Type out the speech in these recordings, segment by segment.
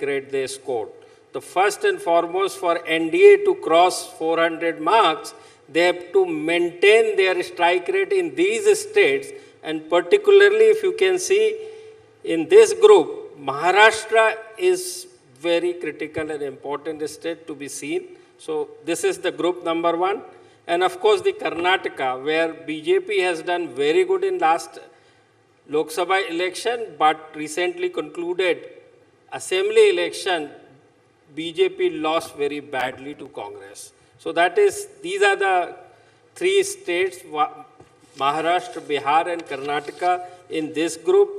rate they scored. The first and foremost, for NDA to cross 400 marks, they have to maintain their strike rate in these states, and particularly if you can see in this group, Maharashtra is very critical and important state to be seen. So this is the group number one. And of course the Karnataka, where BJP has done very good in last Lok Sabha election, but recently concluded assembly election, BJP lost very badly to Congress. So these are the three states, Maharashtra, Bihar and Karnataka in this group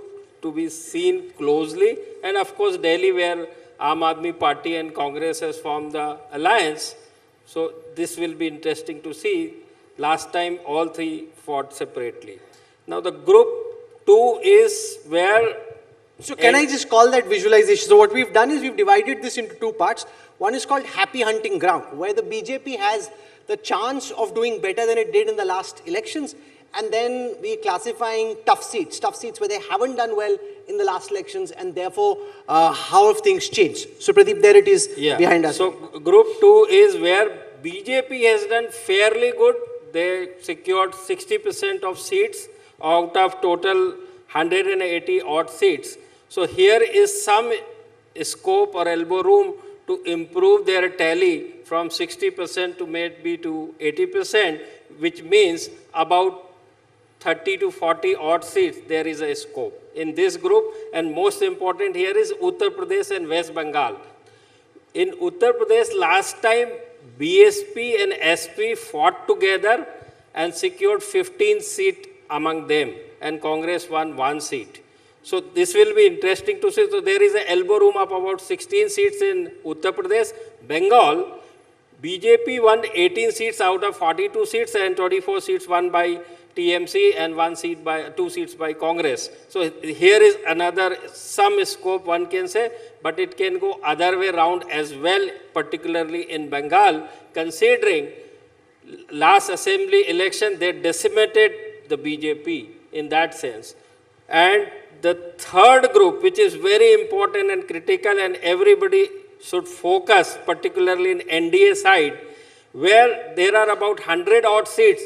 to be seen closely. And of course Delhi, where Aam Aadmi Party and Congress has formed the alliance. So this will be interesting to see. Last time all three fought separately. Now the group 2 is where... So can I just call that visualization? So what we've done is we've divided this into two parts. One is called happy hunting ground, where the BJP has the chance of doing better than it did in the last elections. And then we're classifying tough seats where they haven't done well in the last elections, and therefore how have things changed? So Pradeep, there it is behind us. So group 2 is where BJP has done fairly good. They secured 60% of seats out of total 180 odd seats. So here is some scope or elbow room to improve their tally from 60% to maybe to 80%, which means about 30 to 40 odd seats there is a scope in this group. And most important here is Uttar Pradesh and West Bengal. In Uttar Pradesh, last time BSP and SP fought together and secured 15 seats among them, and Congress won 1 seat. So this will be interesting to see. So there is an elbow room of about 16 seats in Uttar Pradesh. Bengal, BJP won 18 seats out of 42 seats, and 24 seats won by TMC and 2 seats by Congress. So here is another some scope, one can say, but it can go other way around as well, particularly in Bengal, considering last assembly election they decimated the BJP in that sense. And the third group, which is very important and critical, and everybody should focus, particularly in NDA side, where there are about 100 odd seats,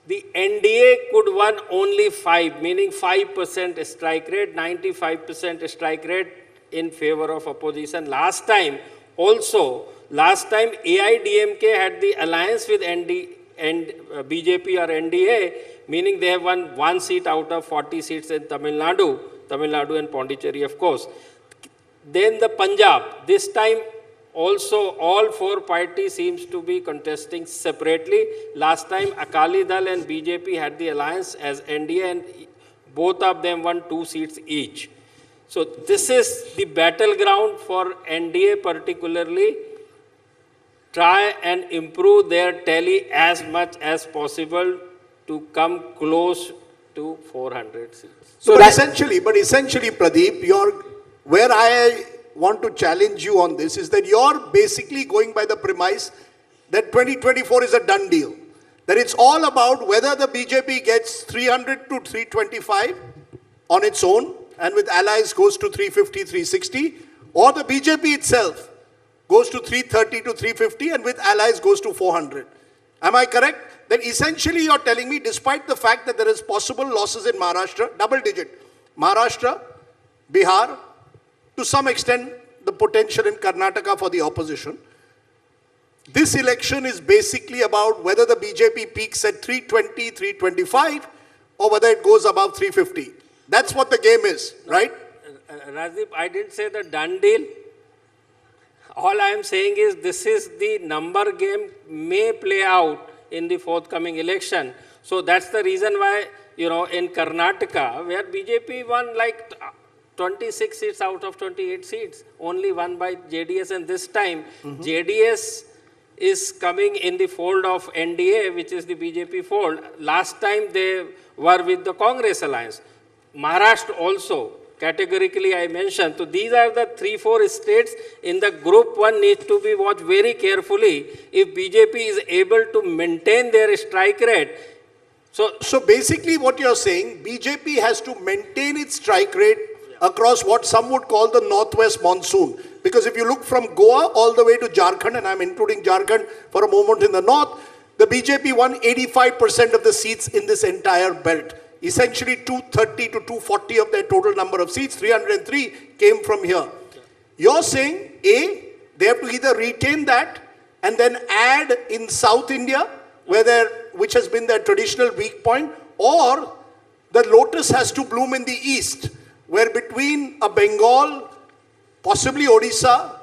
the NDA could win only 5, meaning 5% strike rate, 95% strike rate in favor of opposition. Last time AIDMK had the alliance with BJP or NDA, meaning they have won 1 seat out of 40 seats in Tamil Nadu and Pondicherry, of course. Then the Punjab, this time also all 4 parties seems to be contesting separately. Last time Akali Dal and BJP had the alliance as NDA, and both of them won 2 seats each. So this is the battleground for NDA particularly. Try and improve their tally as much as possible to come close to 400 seats. So essentially, Pradeep, where I want to challenge you on this is that you're basically going by the premise that 2024 is a done deal. That it's all about whether the BJP gets 300 to 325 on its own and with allies goes to 350, 360, or the BJP itself goes to 330 to 350 and with allies goes to 400. Am I correct? Then essentially you're telling me, despite the fact that there is possible losses in Maharashtra, double digit, Maharashtra, Bihar, to some extent the potential in Karnataka for the opposition, this election is basically about whether the BJP peaks at 320, 325 or whether it goes above 350. That's what the game is, right? Rajdeep, I didn't say the done deal. All I am saying is this is the number game may play out in the forthcoming election. So that's the reason why, in Karnataka, where BJP won like 26 seats out of 28 seats, only won by JDS, and this time JDS is coming in the fold of NDA, which is the BJP fold. Last time they were with the Congress alliance. Maharashtra also, categorically I mentioned. So these are the 3-4 states in the group 1 needs to be watched very carefully. If BJP is able to maintain their strike rate. So basically what you're saying, BJP has to maintain its strike rate across what some would call the northwest monsoon. Because if you look from Goa all the way to Jharkhand, and I'm including Jharkhand for a moment in the north, the BJP won 85% of the seats in this entire belt. Essentially 230 to 240 of their total number of seats, 303 came from here. You're saying, A, they have to either retain that and then add in South India, which has been their traditional weak point, or the lotus has to bloom in the east, where between a Bengal, possibly Odisha,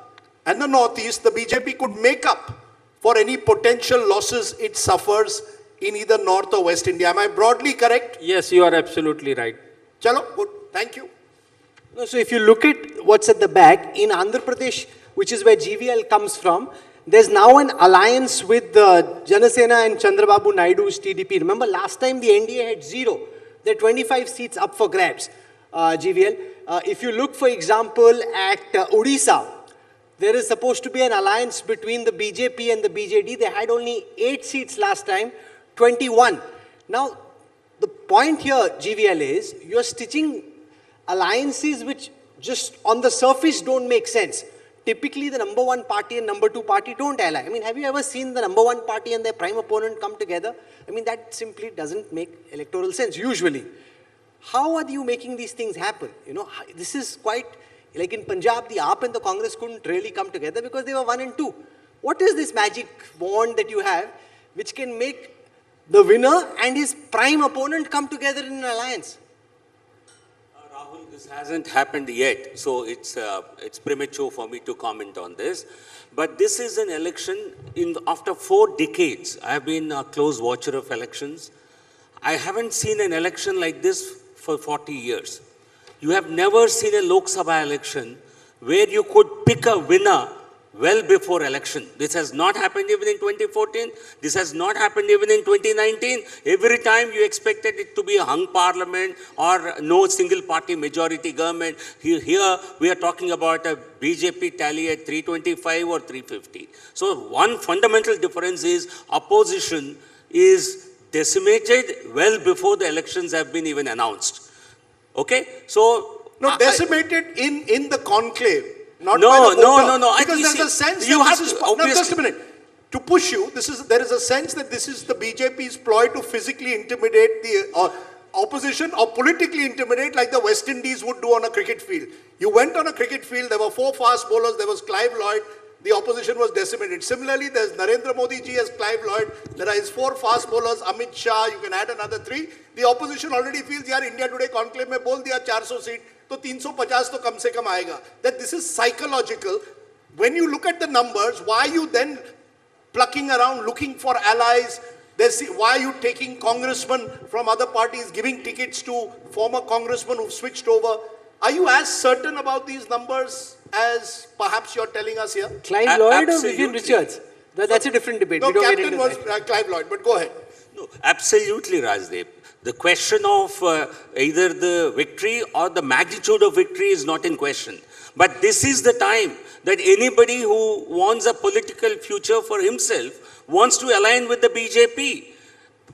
and the northeast, the BJP could make up for any potential losses it suffers in either North or West India. Am I broadly correct? Yes, you are absolutely right. Chalo, good. Thank you. No, so if you look at what's at the back, in Andhra Pradesh, which is where G.V.L. comes from, there's now an alliance with Janasena and Chandrababu Naidu's TDP. Remember, last time the NDA had 0. There are 25 seats up for grabs, G.V.L. If you look, for example, at Odisha, there is supposed to be an alliance between the BJP and the BJD. They had only 8 seats last time, 21. Now, the point here, G.V.L., is you're stitching alliances which just on the surface don't make sense. Typically, the number one party and number two party don't ally. I mean, have you ever seen the number one party and their prime opponent come together? I mean, that simply doesn't make electoral sense, usually. How are you making these things happen? You know, this is quite, like in Punjab, the AAP and the Congress couldn't really come together because they were 1 and 2. What is this magic wand that you have which can make the winner and his prime opponent come together in an alliance? Rahul, this hasn't happened yet, so it's premature for me to comment on this. But this is an election after 4 decades. I have been a close watcher of elections. I haven't seen an election like this for 40 years. You have never seen a Lok Sabha election where you could pick a winner well before election. This has not happened even in 2014. This has not happened even in 2019. Every time you expected it to be a hung parliament or no single party majority government. Here we are talking about a BJP tally at 325 or 350. So one fundamental difference is opposition is decimated well before the elections have been even announced. Okay? So no, decimated in the conclave. Not no. Because there's a sense you that have this is, to, obviously. no, just a minute. To push you, there is a sense that this is the BJP's ploy to physically intimidate the opposition or politically intimidate like the West Indies would do on a cricket field. You went on a cricket field, there were 4 fast bowlers, there was Clive Lloyd, the opposition was decimated. Similarly, there's Narendra Modi ji as Clive Lloyd, there are his 4 fast bowlers, Amit Shah, you can add another 3. The opposition already feels, yaar, India Today Conclave mein bol diya 400 seat. So 350 to kam se kam aayega. That this is psychological. When you look at the numbers, why are you then plucking around looking for allies? Why are you taking congressmen from other parties, giving tickets to former congressmen who've switched over? Are you as certain about these numbers as perhaps you're telling us here? Clive Lloyd or Vivian Richards? That's a different debate. No, we don't captain was Clive Lloyd, but go ahead. No, absolutely, Rajdeep. The question of either the victory or the magnitude of victory is not in question. But this is the time that anybody who wants a political future for himself wants to align with the BJP.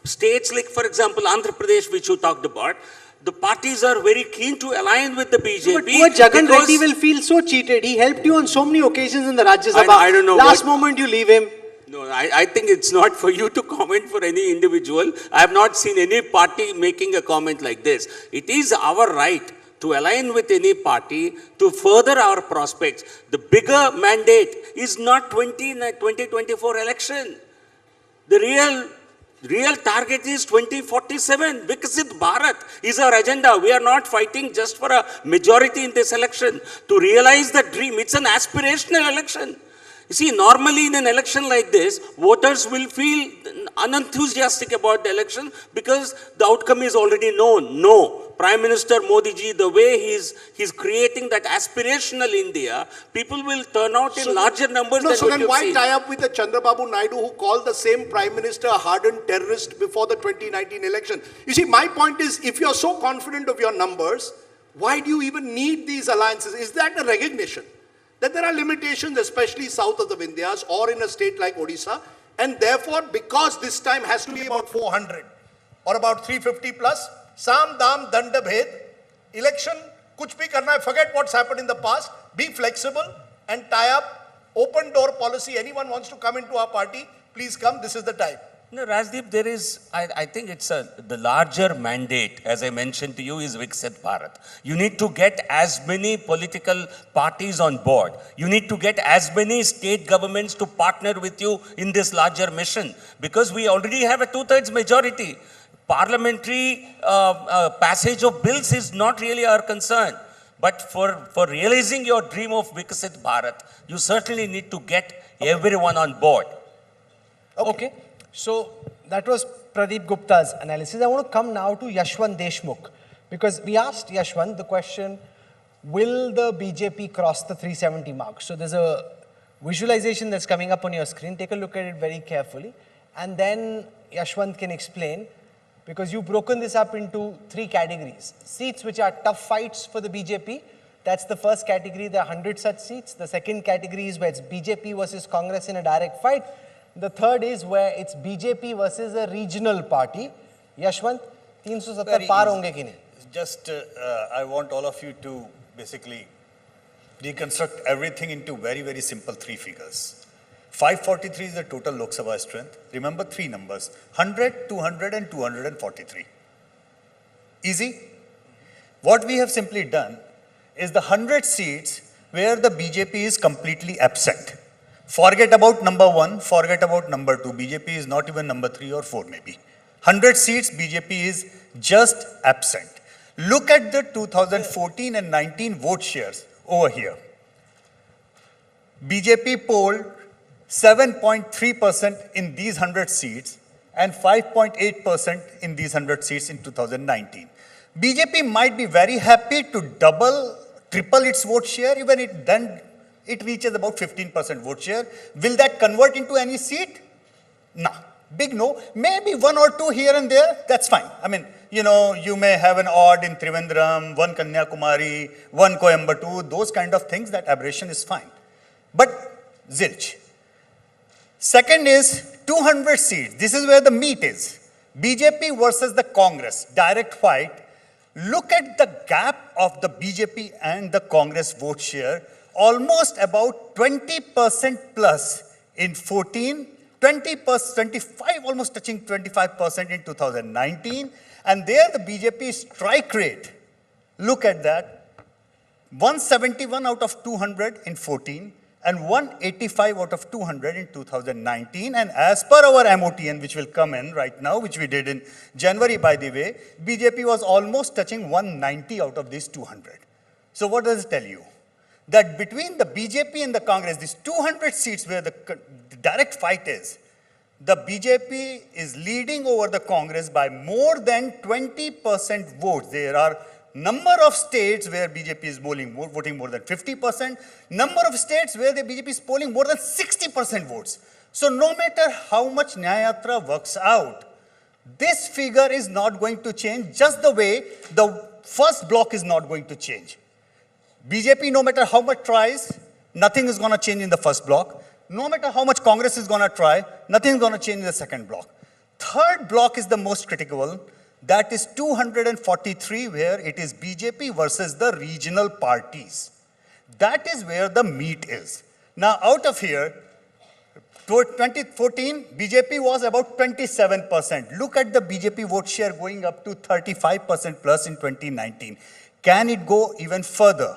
States like, for example, Andhra Pradesh, which you talked about, the parties are very keen to align with the BJP. But poor Jagan Reddy will feel so cheated. He helped you on so many occasions in the Rajya Sabha. I don't know. Last moment you leave him. No, I think it's not for you to comment for any individual. I have not seen any party making a comment like this. It is our right to align with any party to further our prospects. The bigger mandate is not 2024 election. The real target is 2047. Viksit Bharat is our agenda. We are not fighting just for a majority in this election. To realize the dream, it's an aspirational election. You see, normally in an election like this, voters will feel unenthusiastic about the election because the outcome is already known. No. Prime Minister Modi ji, the way he's creating that aspirational India, people will turn out in larger numbers than so what then why seen. tie up with the Chandrababu Naidu who called the same Prime Minister a hardened terrorist before the 2019 election? You see, my point is, if you're so confident of your numbers, why do you even need these alliances? Is that a recognition that there are limitations, especially south of the Vindhyas or in a state like Odisha, and therefore, because this time has to be about 400 or about 350 plus, Sam Dam Danda Bhed, election कुछ भी करना है, forget what's happened in the past, be flexible and tie up, open door policy. Anyone wants to come into our party, please come, this is the time. No, Rajdeep, there is, I think it's the larger mandate, as I mentioned to you, is Viksit Bharat. You need to get as many political parties on board. You need to get as many state governments to partner with you in this larger mission, because we already have a 2/3 majority. Parliamentary passage of bills is not really our concern. But for realizing your dream of Viksit Bharat, you certainly need to get everyone on board. Okay. So that was Pradeep Gupta's analysis. I want to come now to Yashwant Deshmukh, because we asked Yashwant the question, will the BJP cross the 370 mark? So there's a visualization that's coming up on your screen. Take a look at it very carefully. And then Yashwant can explain, because you've broken this up into 3 categories. Seats which are tough fights for the BJP. That's the first category. There are 100 such seats. The second category is where it's BJP versus Congress in a direct fight. The third is where it's BJP versus a regional party. Yashwant, 370 paar honge ki nahi? Just, I want all of you to basically deconstruct everything into very, very simple 3 figures. 543 is the total Lok Sabha strength. Remember 3 numbers, 100, 200 and 243. Easy? What we have simply done is the 100 seats where the BJP is completely absent. Forget about number 1, forget about number 2. BJP is not even number 3 or 4 maybe. 100 seats, BJP is just absent. Look at the 2014 and 19 vote shares over here. BJP polled 7.3% in these 100 seats and 5.8% in these 100 seats in 2019. BJP might be very happy to double, triple its vote share, even it reaches about 15% vote share. Will that convert into any seat? No. Big no. Maybe 1 or 2 here and there, that's fine. I mean, you know, you may have an odd in Trivandrum, 1 Kanyakumari, 1 Coimbatore, those kind of things, that aberration is fine. But zilch. Second is 200 seats. This is where the meat is. BJP versus the Congress, direct fight. Look at the gap of the BJP and the Congress vote share. Almost about 20% plus in 14, 20%, 25, almost touching 25% in 2019. And there the BJP strike rate, look at that, 171 out of 200 in 14 and 185 out of 200 in 2019. And as per our MOTN, which will come in right now, which we did in January, by the way, BJP was almost touching 190 out of these 200. So what does it tell you? That between the BJP and the Congress, these 200 seats where the direct fight is, the BJP is leading over the Congress by more than 20% votes. There are number of states where BJP is voting more than 50%, number of states where the BJP is polling more than 60% votes. So no matter how much Nyayatra works out, this figure is not going to change, just the way the first block is not going to change. BJP, no matter how much tries, nothing is going to change in the first block. No matter how much Congress is going to try, nothing is going to change in the second block. Third block is the most critical. That is 243, where it is BJP versus the regional parties. That is where the meat is. Now, out of here, toward 2014, BJP was about 27%. Look at the BJP vote share going up to 35% plus in 2019. Can it go even further?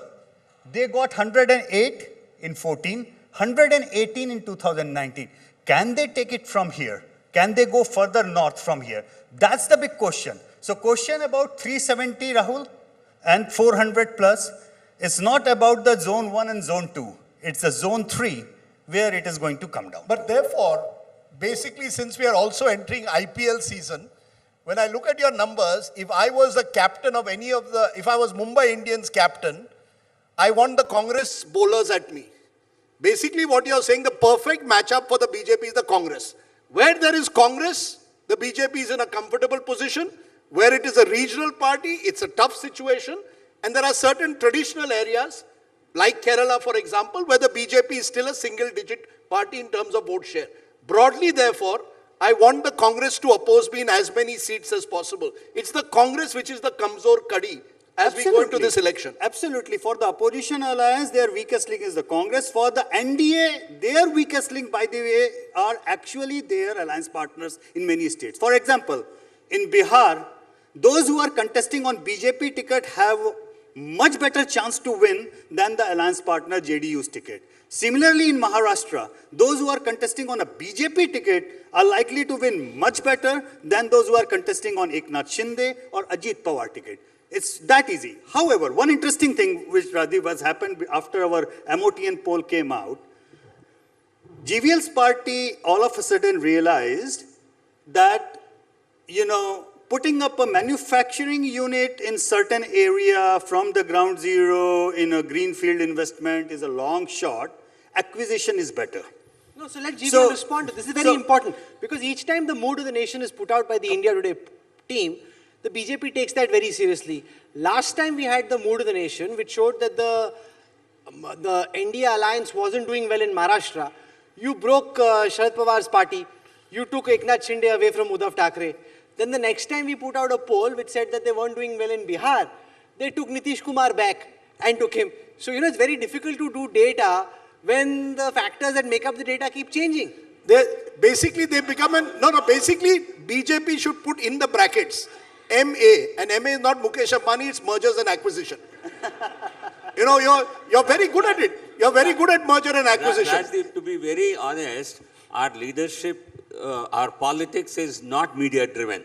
They got 108 in 14, 118 in 2019. Can they take it from here? Can they go further north from here? That's the big question. So question about 370, Rahul, and 400 plus, it's not about the zone 1 and zone 2. It's the zone 3 where it is going to come down. But therefore, basically, since we are also entering IPL season, when I look at your numbers, if I was a captain of any of the, if I was Mumbai Indians captain, I want the Congress bowlers at me. Basically, what you're saying, the perfect matchup for the BJP is the Congress. Where there is Congress, the BJP is in a comfortable position. Where it is a regional party, it's a tough situation. And there are certain traditional areas, like Kerala, for example, where the BJP is still a single-digit party in terms of vote share. Broadly, therefore, I want the Congress to oppose me in as many seats as possible. It's the Congress which is the Kamzor Kadi as we go into this election. Absolutely. For the opposition alliance, their weakest link is the Congress. For the NDA, their weakest link, by the way, are actually their alliance partners in many states. For example, in Bihar, those who are contesting on BJP ticket have much better chance to win than the alliance partner JDU's ticket. Similarly, in Maharashtra, those who are contesting on a BJP ticket are likely to win much better than those who are contesting on Eknath Shinde or Ajit Pawar ticket. It's that easy. However, one interesting thing which Rajiv has happened after our MOTN poll came out, G.V.L's party all of a sudden realized that, putting up a manufacturing unit in certain area from the ground zero in a greenfield investment is a long shot. Acquisition is better. No, so let G.V.L. respond to this. This is very important because each time the mood of the nation is put out by the India Today team, the BJP takes that very seriously. Last time we had the mood of the nation, which showed that the NDA alliance wasn't doing well in Maharashtra. You broke Sharad Pawar's party. You took Eknath Shinde away from Uddhav Thackeray. Then the next time we put out a poll which said that they weren't doing well in Bihar, they took Nitish Kumar back and took him. So, it's very difficult to do data when the factors that make up the data keep changing. Basically, BJP should put in the brackets MA, and MA is not Mukesh Ambani, it's mergers and acquisition. You're very good at it. You're very good at merger and acquisition. Rajdeep, to be very honest, our leadership, our politics is not media driven.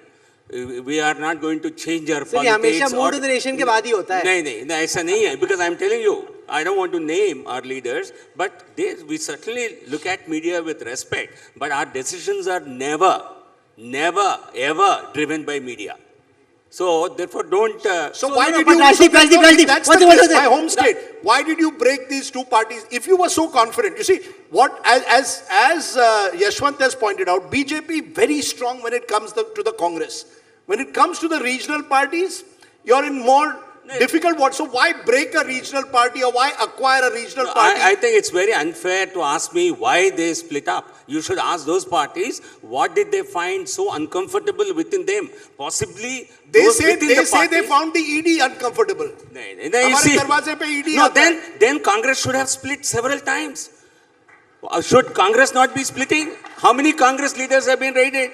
We are not going to change our politics. हमेशा mood of the nation के बाद ही होता है. नहीं, ऐसा नहीं है. Because I'm telling you, I don't want to name our leaders, but we certainly look at media with respect. But our decisions are never, ever driven by media. So therefore, don't. So why did you? That's my home state. Why did you break these two parties? If you were so confident, you see what as Yashwant has pointed out, BJP very strong when it comes to the Congress. When it comes to the regional parties, you're in more difficult what? So why break a regional party or why acquire a regional party? I think it's very unfair to ask me why they split up. You should ask those parties, what did they find so uncomfortable within them? Possibly they say they found the ED uncomfortable. Then Congress should have split several times. Should Congress not be splitting? How many Congress leaders have been raided?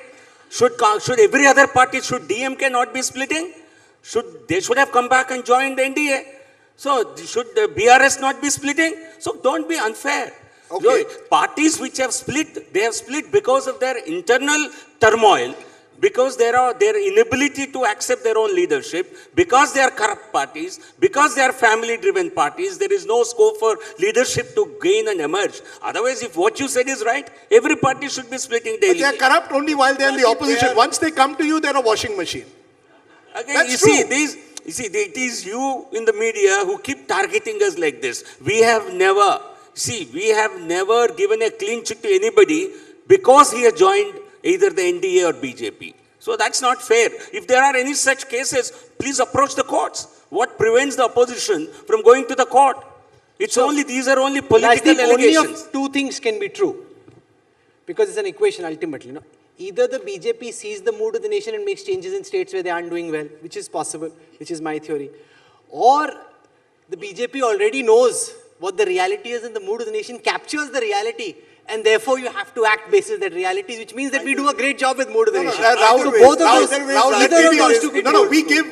Should every other party, should DMK not be splitting? They should have come back and joined the NDA. So should the BRS not be splitting? So don't be unfair. Okay. Parties which have split, they have split because of their internal turmoil, because their inability to accept their own leadership, because they are corrupt parties, because they are family-driven parties. There is no scope for leadership to gain and emerge. Otherwise, if what you said is right, every party should be splitting daily. But they are corrupt only while they are in the opposition. Once they come to you, they are a washing machine. Again, That's you true. see, it is you in the media who keep targeting us like this. We have never given a clean check to anybody because he has joined either the NDA or BJP. So that's not fair. If there are any such cases, please approach the courts. What prevents the opposition from going to the court? These are only political allegations. Only of two things can be true. Because it's an equation ultimately. Either the BJP sees the mood of the nation and makes changes in states where they aren't doing well, which is possible, which is my theory. Or the BJP already knows what the reality is and the mood of the nation captures the reality. And therefore you have to act basis that reality, which means that we do a great job with mood of the nation.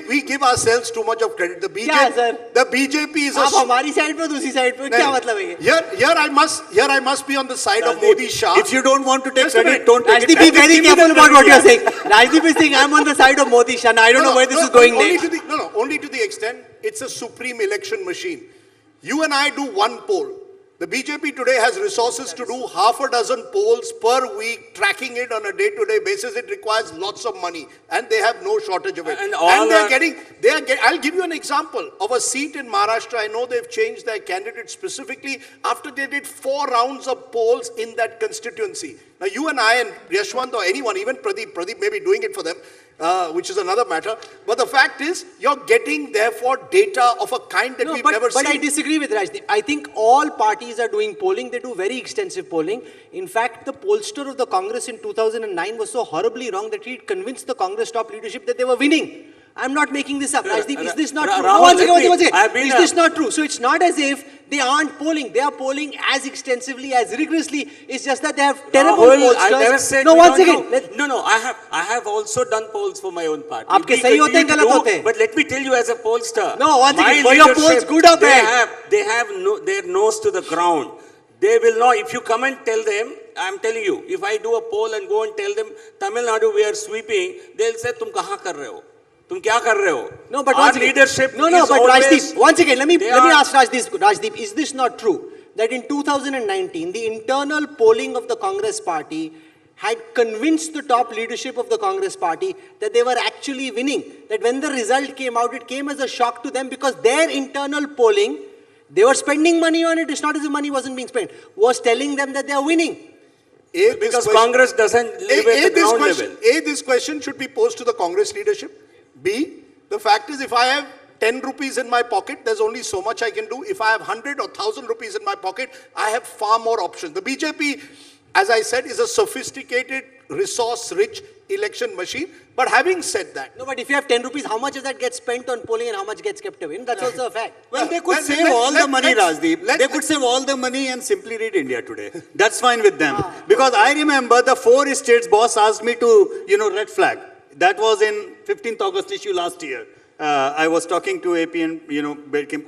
We give ourselves too much of credit. The BJP is a... हमारी side पे दूसरी side पे क्या मतलब है? Here I must be on the side of Modi Shah. If you don't want to take credit, don't take it. Rajdeep, be very careful about what you are saying. Rajdeep is saying I'm on the side of Modi Shah. I don't know where this is going next. Only to the extent it's a supreme election machine. You and I do one poll. The BJP today has resources to do half a dozen polls per week, tracking it on a day-to-day basis. It requires lots of money, and they have no shortage of it. I'll give you an example of a seat in Maharashtra. I know they've changed their candidate specifically after they did 4 rounds of polls in that constituency. Now, you and I and Yashwant or anyone, even Pradeep may be doing it for them, which is another matter. But the fact is, you're getting, therefore, data of a kind that we've never seen. But I disagree with Rajdeep. I think all parties are doing polling. They do very extensive polling. In fact, the pollster of the Congress in 2009 was so horribly wrong that he convinced the Congress top leadership that they were winning. I'm not making this up. Rajdeep, is this not true? Rahul, One second, one second. I've been Is this not true? So it's not as if they aren't polling. They are polling as extensively, as rigorously. It's just that they have terrible Rahul, pollsters. I never said no, we one don't second. know. No, I have also done polls for my own party. आपके We सही होते हैं, continue गलत to होते हैं? But let me tell you, as a pollster, No, one my second. Were your polls leadership, good or bad? They have their nose to the ground. They will not. If you come and tell them, I'm telling you, if I do a poll and go and tell them, Tamil Nadu we are sweeping, they'll say, "तुम कहाँ कर रहे हो? तुम क्या कर रहे हो?" No, but our one second. leadership No, is but always, Rajdeep, one second. Let me they ask Rajdeep, is this not true? That in 2019, the internal polling of the Congress party had convinced the top leadership of the Congress party that they were actually winning. That when the result came out, it came as a shock to them because their internal polling, they were spending money on it. It's not as if money wasn't being spent. Was telling them that they are winning. because Congress doesn't live at the ground level. This question should be posed to the Congress leadership. B, the fact is if I have 10 rupees in my pocket, there's only so much I can do. If I have 100 or 1,000 rupees in my pocket, I have far more options. The BJP, as I said, is a sophisticated, resource-rich election machine. But having said that... No, but if you have 10 rupees, how much does that get spent on polling and how much gets kept away? That's also a fact. Well, they could save all the money, Rajdeep. They could save all the money and simply read India Today. That's fine with them. Because I remember the 4 states boss asked me to, red flag. That was in 15th August issue last year. I was talking to AP and,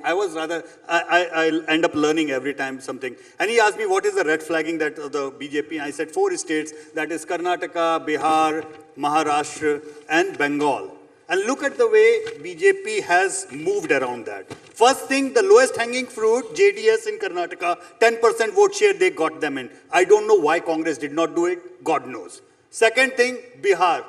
I was rather, I end up learning every time something. And he asked me, what is the red flagging that the BJP? I said 4 states, that is Karnataka, Bihar, Maharashtra, and Bengal. And look at the way BJP has moved around that. First thing, the lowest hanging fruit, JDS in Karnataka, 10% vote share, they got them in. I don't know why Congress did not do it. God knows. Second thing, Bihar.